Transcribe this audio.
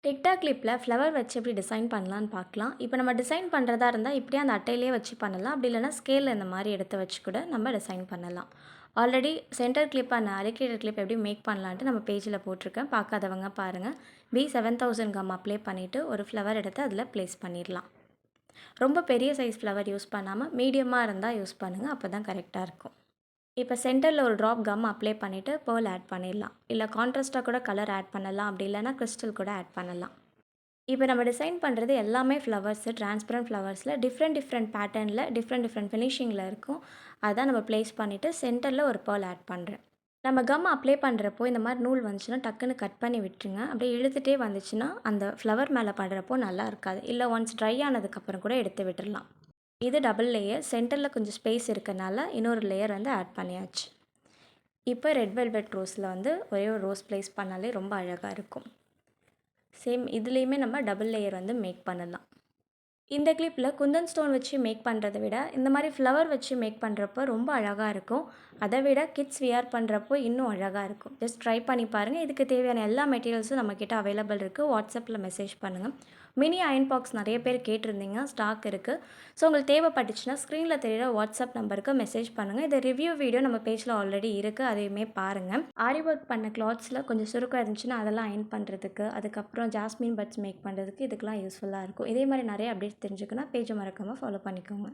TikTok கிளிப்பில் flower வச்சு எப்படி design பண்ணலான்னு பார்க்கலாம். இப்போ நம்ம டிசைன் பண்ணுறதா இருந்தால் இப்படியே அந்த அட்டையிலேயே வச்சு பண்ணலாம். அப்படி இல்லைனா ஸ்கேலில் இந்த மாதிரி எடுத்து வச்சு கூட நம்ம டிசைன் பண்ணலாம். Already centre clip and alligator clip எப்படி மேக் பண்ணலான்ட்டு நம்ம பேஜில் போட்டிருக்கேன். பார்க்காதவங்க பாருங்கள். B7000 கம் அப்ளை பண்ணிவிட்டு ஒரு ஃப்ளவர் எடுத்து அதில் ப்ளேஸ் பண்ணிடலாம். ரொம்ப பெரிய சைஸ் ஃப்ளவர் யூஸ் பண்ணாமல் மீடியமாக இருந்தால் யூஸ் பண்ணுங்கள். அப்போ தான் கரெக்டாக இருக்கும். இப்போ சென்டரில் ஒரு ட்ராப் கம் அப்ளை பண்ணிவிட்டு பேர்ல் ஆட் பண்ணிடலாம். இல்லை கான்ட்ராஸ்ட்டாக கூட கலர் ஆட் பண்ணலாம். அப்படி இல்லைனா கிறிஸ்டல் கூட ஆட் பண்ணலாம். இப்போ நம்ம டிசைன் பண்ணுறது எல்லாமே ஃப்ளவர்ஸு, டிரான்ஸ்பரண்ட் ஃப்ளவர்ஸில் டிஃப்ரெண்ட் பேட்டர்னில் டிஃப்ரெண்ட் ஃபினிஷிங்கில் இருக்கும். அதான் நம்ம ப்ளேஸ் பண்ணிவிட்டு சென்டரில் ஒரு பேர்ல் ஆட் பண்ணுறேன். நம்ம கம் அப்ளை பண்ணுறப்போ இந்த மாதிரி நூல் வந்துச்சுன்னா டக்குன்னு கட் பண்ணி விட்டுருங்க. அப்படியே இழுத்துட்டே வந்துச்சுன்னா அந்த ஃப்ளவர் மேலே படுறப்போ நல்லா இருக்காது. இல்லை ஒன்ஸ் ட்ரை ஆனதுக்கப்புறம் கூட எடுத்து விட்டுடலாம். இது டபுள் லேயர். சென்டரில் கொஞ்சம் ஸ்பேஸ் இருக்கனால இன்னொரு லேயர் வந்து ஆட் பண்ணியாச்சு. இப்போ ரெட் வெல்வெட் ரோஸில் வந்து ஒரே ஒரு ரோஸ் ப்ளேஸ் பண்ணாலே ரொம்ப அழகாக இருக்கும். சேம் இதுலேயுமே நம்ம டபுள் லேயர் வந்து மேக் பண்ணலாம். இந்த கிளிப்பில் குந்தன் ஸ்டோன் வச்சு மேக் பண்ணுறதை விட இந்த மாதிரி ஃப்ளவர் வச்சு மேக் பண்ணுறப்போ ரொம்ப அழகாக இருக்கும். அதை விட கிட்ஸ் வியர் பண்ணுறப்போ இன்னும் அழகாக இருக்கும். ஜஸ்ட் ட்ரை பண்ணி பாருங்கள். இதுக்கு தேவையான எல்லா மெட்டீரியல்ஸும் நம்மக்கிட்ட அவைலபிள் இருக்குது. வாட்ஸ்அப்பில் மெசேஜ் பண்ணுங்கள். மினி அயன் பாக்ஸ் நிறைய பேர் கேட்டிருந்தீங்க. ஸ்டாக் இருக்குது. ஸோ உங்களுக்கு தேவைப்பட்டுச்சுன்னா ஸ்க்ரீனில் தெரியிற வாட்ஸ்அப் நம்பருக்கு மெசேஜ் பண்ணுங்கள். இந்த ரிவ்யூ வீடியோ நம்ம பேஜில் ஆல்ரெடி இருக்குது. அதையுமே பாருங்கள். ஆரி ஒர்க் பண்ண கிளாத்ஸில் கொஞ்சம் சுருக்கம் இருந்துச்சுன்னா அதெல்லாம் அயன் பண்ணுறதுக்கு, அதுக்கப்புறம் ஜாஸ்மின் பட்ஸ் மேக் பண்ணுறதுக்கு இதுக்கெல்லாம் யூஸ்ஃபுல்லாக இருக்கும். இதே மாதிரி நிறைய அப்டேட்ஸ் தெரிஞ்சுக்கணும். பேஜை மறக்காமல் ஃபாலோ பண்ணிக்கோங்க.